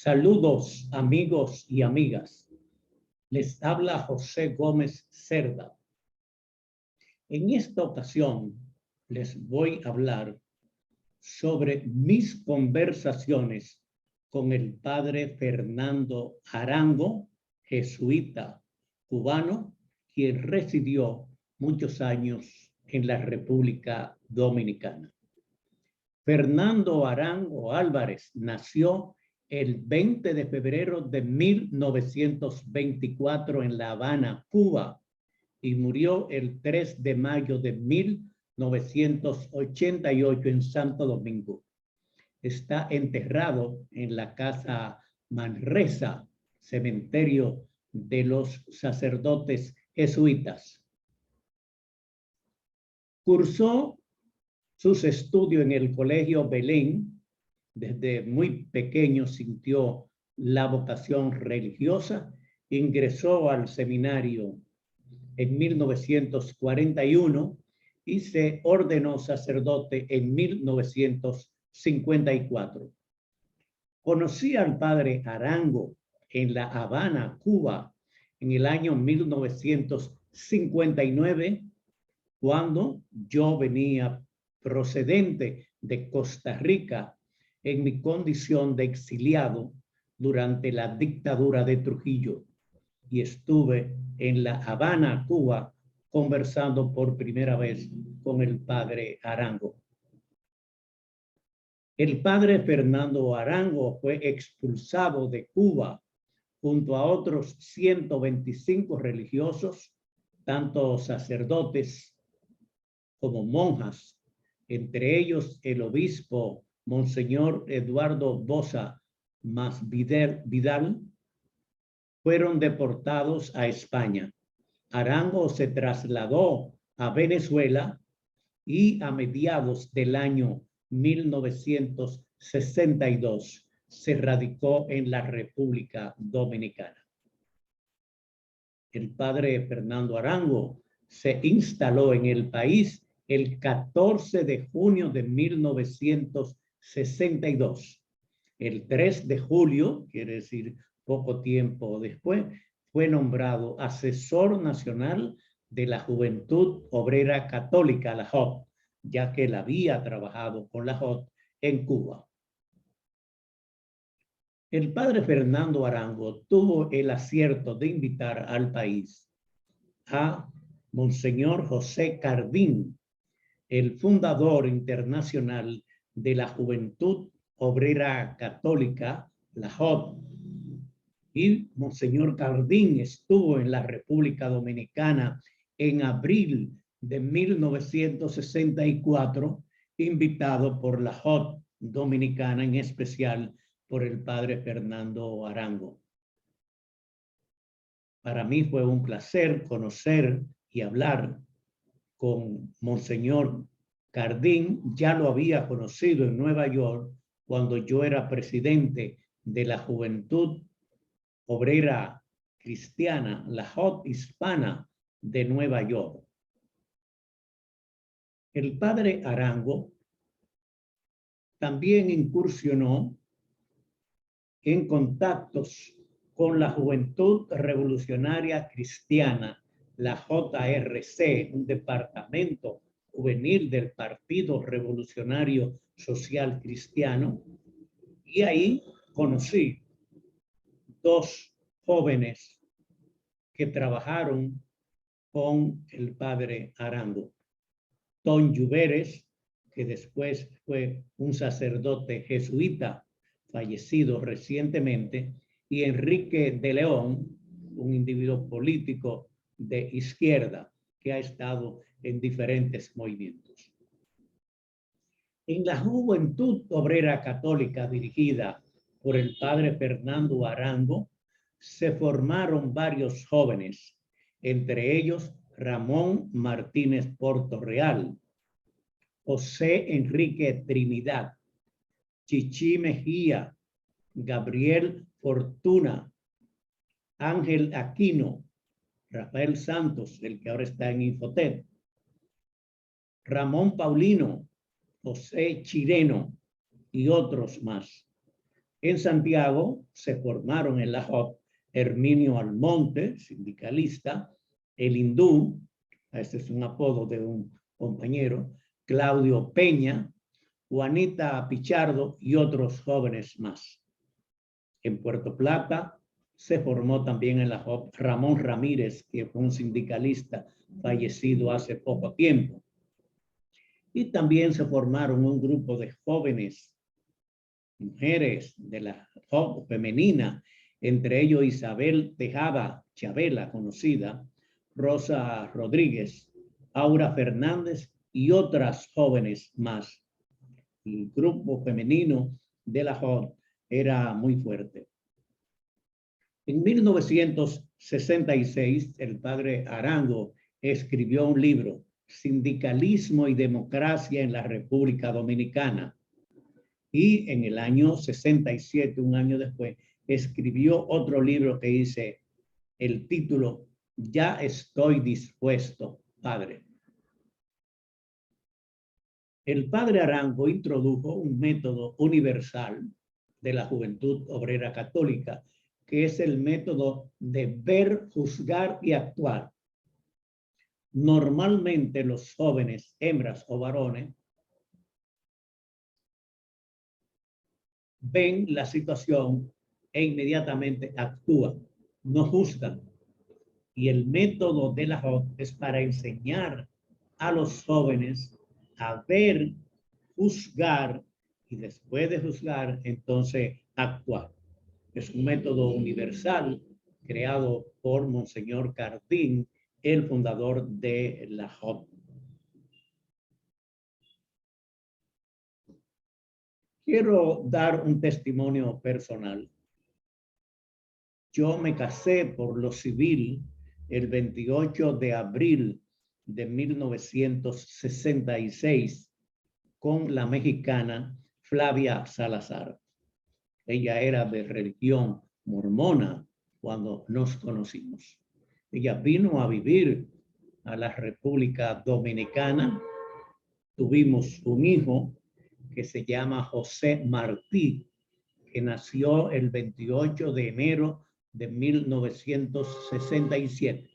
Saludos, amigos y amigas. Les habla José Gómez Cerda. En esta ocasión les voy a hablar sobre mis conversaciones con el padre Fernando Arango, jesuita cubano, quien residió muchos años en la República Dominicana. Fernando Arango Álvarez nació el 20 de febrero de 1924 en La Habana, Cuba, y murió el 3 de mayo de 1988 en Santo Domingo. Está enterrado en la Casa Manresa, cementerio de los sacerdotes jesuitas. Cursó sus estudios en el Colegio Belén. Desde muy pequeño sintió la vocación religiosa. Ingresó al seminario en 1941 y se ordenó sacerdote en 1954. Conocí al padre Arango en La Habana, Cuba, en el año 1959, cuando yo venía procedente de Costa Rica en mi condición de exiliado durante la dictadura de Trujillo, y estuve en La Habana, Cuba, conversando por primera vez con el padre Arango. El padre Fernando Arango fue expulsado de Cuba junto a otros 125 religiosos, tanto sacerdotes como monjas, entre ellos el obispo Monseñor Eduardo Boza Masvidal, fueron deportados a España. Arango se trasladó a Venezuela y a mediados del año 1962 se radicó en la República Dominicana. El padre Fernando Arango se instaló en el país el 14 de junio de 1962. El 3 de julio, quiere decir poco tiempo después, fue nombrado asesor nacional de la Juventud Obrera Católica, la JOC, ya que él había trabajado con la JOC en Cuba. El padre Fernando Arango tuvo el acierto de invitar al país a Monseñor José Cardín, el fundador internacional de la Juventud Obrera Católica, la JOC, y Monseñor Cardín estuvo en la República Dominicana en abril de 1964, invitado por la JOC dominicana, en especial por el padre Fernando Arango. Para mí fue un placer conocer y hablar con Monseñor Cardín. Ya lo había conocido en Nueva York cuando yo era presidente de la Juventud Obrera Cristiana, la JOC hispana de Nueva York. El padre Arango también incursionó en contactos con la Juventud Revolucionaria Cristiana, la JRC, un departamento juvenil del Partido Revolucionario Social Cristiano, y ahí conocí dos jóvenes que trabajaron con el padre Arango. Tom Lluveres, que después fue un sacerdote jesuita fallecido recientemente, y Enrique de León, un individuo político de izquierda que ha estado en diferentes movimientos. En la Juventud Obrera Católica dirigida por el padre Fernando Arango se formaron varios jóvenes, entre ellos Ramón Martínez Portorreal, José Enrique Trinidad, Chichi Mejía, Gabriel Fortuna, Ángel Aquino, Rafael Santos, el que ahora está en Infotep, Ramón Paulino, José Chireno y otros más. En Santiago se formaron en la JOP Herminio Almonte, sindicalista, el hindú, este es un apodo de un compañero, Claudio Peña, Juanita Pichardo y otros jóvenes más. En Puerto Plata se formó también en la JOP Ramón Ramírez, que fue un sindicalista fallecido hace poco tiempo. Y también se formaron un grupo de jóvenes, mujeres de la JOP femenina, entre ellos Isabel Tejada Chabela, conocida, Rosa Rodríguez, Aura Fernández y otras jóvenes más. El grupo femenino de la JOP era muy fuerte. En 1966, el padre Arango escribió un libro, Sindicalismo y Democracia en la República Dominicana. Y en el año 67, un año después, escribió otro libro que dice el título, Ya estoy dispuesto, padre. El padre Arango introdujo un método universal de la Juventud Obrera Católica, que es el método de ver, juzgar y actuar. Normalmente los jóvenes, hembras o varones, ven la situación e inmediatamente actúan, no juzgan. Y el método de la JOP es para enseñar a los jóvenes a ver, juzgar y después de juzgar, entonces actuar. Es un método universal creado por Monseñor Cardín, el fundador de la JOP. Quiero dar un testimonio personal. Yo me casé por lo civil el 28 de abril de 1966 con la mexicana Flavia Salazar. Ella era de religión mormona cuando nos conocimos. Ella vino a vivir a la República Dominicana. Tuvimos un hijo que se llama José Martí, que nació el 28 de enero de 1967.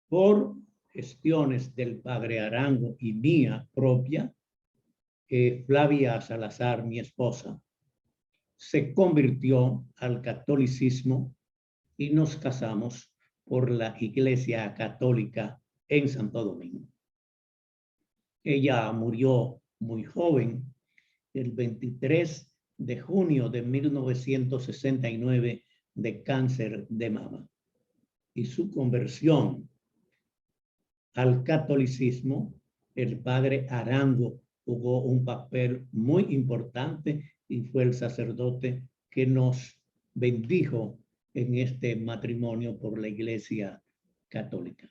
Por gestiones del padre Arango y mía propia, Flavia Salazar, mi esposa, se convirtió al catolicismo y nos casamos por la Iglesia Católica en Santo Domingo. Ella murió muy joven, el 23 de junio de 1969 de cáncer de mama. Y su conversión al catolicismo, el padre Arango jugó un papel muy importante y fue el sacerdote que nos bendijo en este matrimonio por la Iglesia Católica.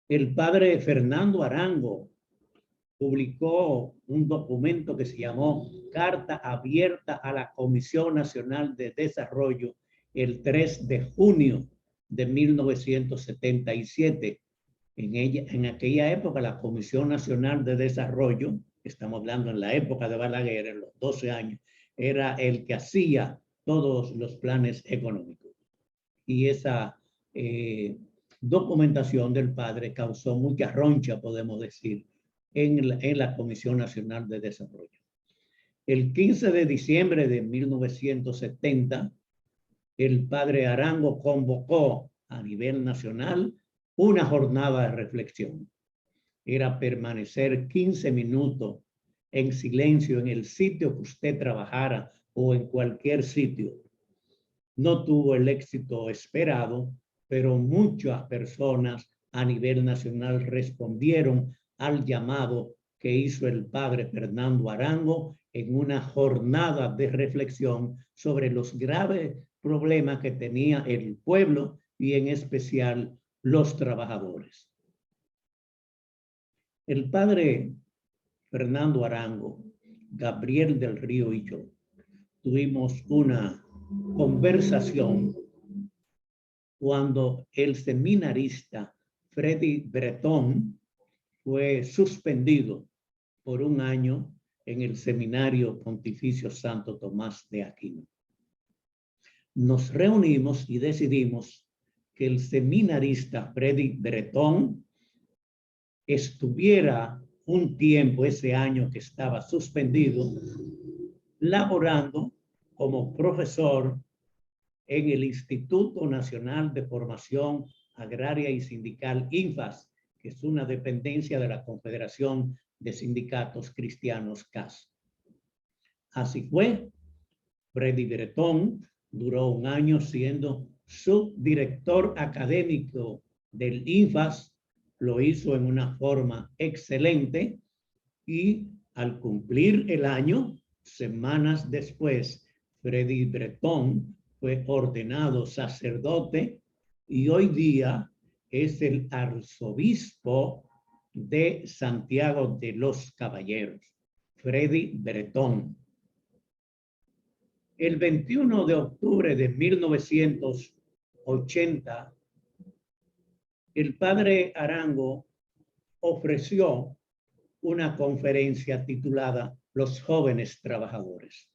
El padre Fernando Arango publicó un documento que se llamó Carta Abierta a la Comisión Nacional de Desarrollo el 3 de junio de 1977. En aquella época, la Comisión Nacional de Desarrollo, estamos hablando en la época de Balaguer, en los 12 años, era el que hacía todos los planes económicos. Y esa documentación del padre causó mucha roncha, podemos decir, en la Comisión Nacional de Desarrollo. El 15 de diciembre de 1970, el padre Arango convocó a nivel nacional una jornada de reflexión. Era permanecer 15 minutos en silencio en el sitio que usted trabajara o en cualquier sitio. No tuvo el éxito esperado, pero muchas personas a nivel nacional respondieron al llamado que hizo el padre Fernando Arango en una jornada de reflexión sobre los graves problemas que tenía el pueblo y en especial los trabajadores. El padre Fernando Arango, Gabriel del Río y yo tuvimos una conversación cuando el seminarista Freddy Bretón fue suspendido por un año en el Seminario Pontificio Santo Tomás de Aquino. Nos reunimos y decidimos que el seminarista Freddy Bretón estuviera un tiempo, ese año que estaba suspendido, laborando como profesor en el Instituto Nacional de Formación Agraria y Sindical, INFAS, que es una dependencia de la Confederación de Sindicatos Cristianos, CAS. Así fue. Freddy Bretón duró un año siendo subdirector académico del INFAS, lo hizo en una forma excelente y al cumplir el año, semanas después, Freddy Bretón fue ordenado sacerdote y hoy día es el arzobispo de Santiago de los Caballeros, Freddy Bretón. El 21 de octubre de 1980, el padre Arango ofreció una conferencia titulada Los jóvenes trabajadores.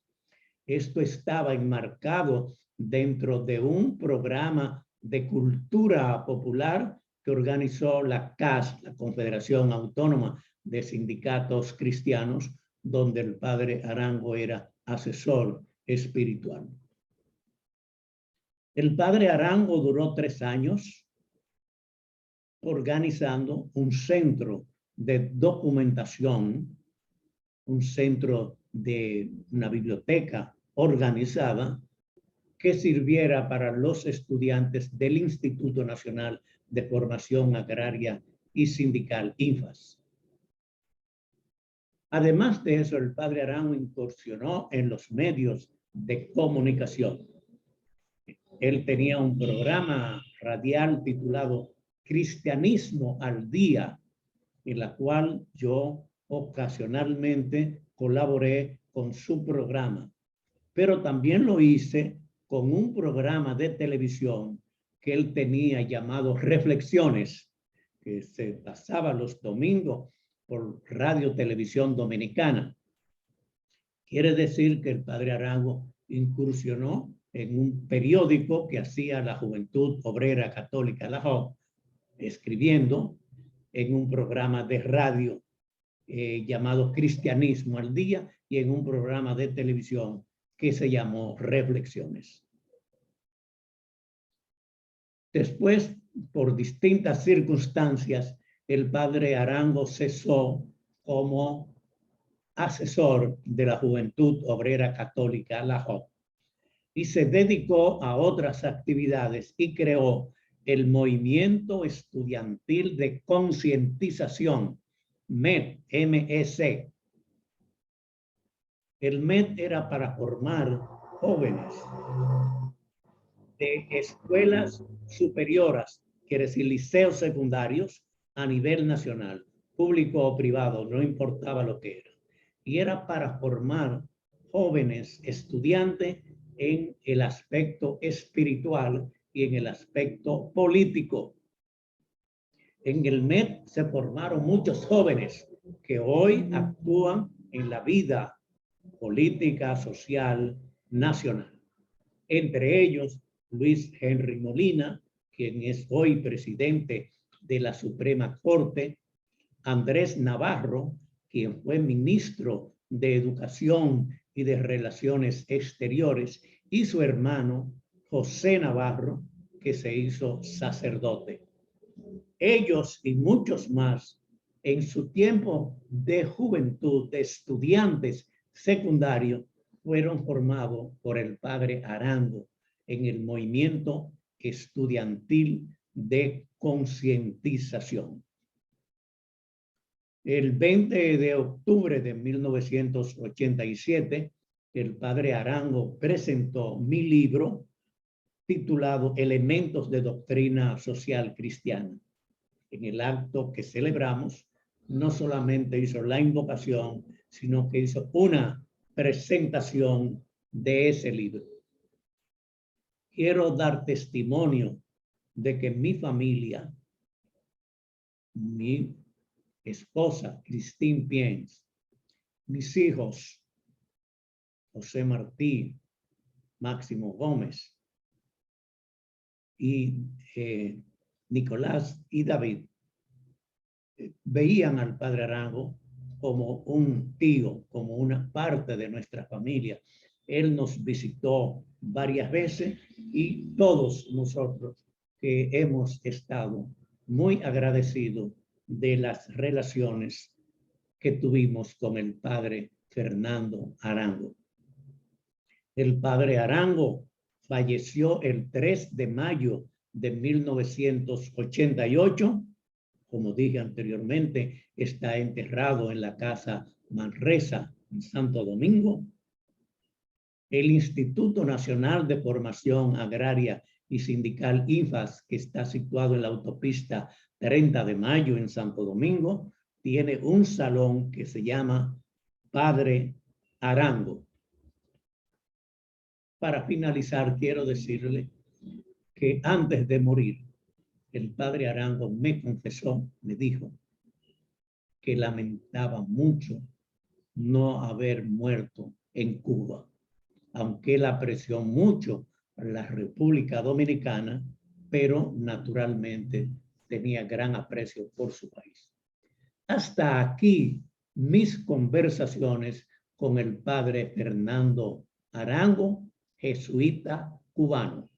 Esto estaba enmarcado dentro de un programa de cultura popular que organizó la CAS, la Confederación Autónoma de Sindicatos Cristianos, donde el padre Arango era asesor espiritual. El padre Arango duró 3 años organizando un centro de documentación, un centro de una biblioteca organizada que sirviera para los estudiantes del Instituto Nacional de Formación Agraria y Sindical, INFAS. Además de eso, el padre Arango incursionó en los medios de comunicación. Él tenía un programa radial titulado Cristianismo al Día, en la cual yo ocasionalmente colaboré con su programa, pero también lo hice con un programa de televisión que él tenía llamado Reflexiones, que se pasaba los domingos por Radio Televisión Dominicana. Quiere decir que el padre Arango incursionó en un periódico que hacía la Juventud Obrera Católica, la JOC, escribiendo en un programa de radio llamado Cristianismo al Día y en un programa de televisión que se llamó Reflexiones. Después, por distintas circunstancias, el padre Arango cesó como asesor de la Juventud Obrera Católica, la JOC, y se dedicó a otras actividades y creó el Movimiento Estudiantil de Concientización, MEC, M-E-C. El MEC era para formar jóvenes de escuelas superiores, quiere decir liceos secundarios a nivel nacional, público o privado, no importaba lo que era. Y era para formar jóvenes estudiantes en el aspecto espiritual y en el aspecto político. En el MEC se formaron muchos jóvenes que hoy actúan en la vida política, social, nacional. Entre ellos, Luis Henry Molina, quien es hoy presidente de la Suprema Corte, Andrés Navarro, quien fue ministro de Educación y de Relaciones Exteriores, y su hermano José Navarro, que se hizo sacerdote. Ellos y muchos más, en su tiempo de juventud, de estudiantes secundarios, fueron formados por el padre Arango en el movimiento estudiantil de concientización. El 20 de octubre de 1987, el padre Arango presentó mi libro titulado Elementos de Doctrina Social Cristiana. En el acto que celebramos, no solamente hizo la invocación, sino que hizo una presentación de ese libro. Quiero dar testimonio de que mi familia, mi esposa, Christine Piens, mis hijos, José Martí, Máximo Gómez y Nicolás y David, veían al padre Arango como un tío, como una parte de nuestra familia. Él nos visitó varias veces y todos nosotros que hemos estado muy agradecidos de las relaciones que tuvimos con el padre Fernando Arango. El padre Arango falleció el 3 de mayo de 1988. Como dije anteriormente, está enterrado en la Casa Manresa, en Santo Domingo. El Instituto Nacional de Formación Agraria y Sindical INFAS, que está situado en la autopista 30 de Mayo en Santo Domingo, tiene un salón que se llama Padre Arango. Para finalizar, quiero decirle que antes de morir, el padre Arango me confesó, me dijo que lamentaba mucho no haber muerto en Cuba, aunque él apreció mucho la República Dominicana, pero naturalmente tenía gran aprecio por su país. Hasta aquí mis conversaciones con el padre Fernando Arango, jesuita cubano.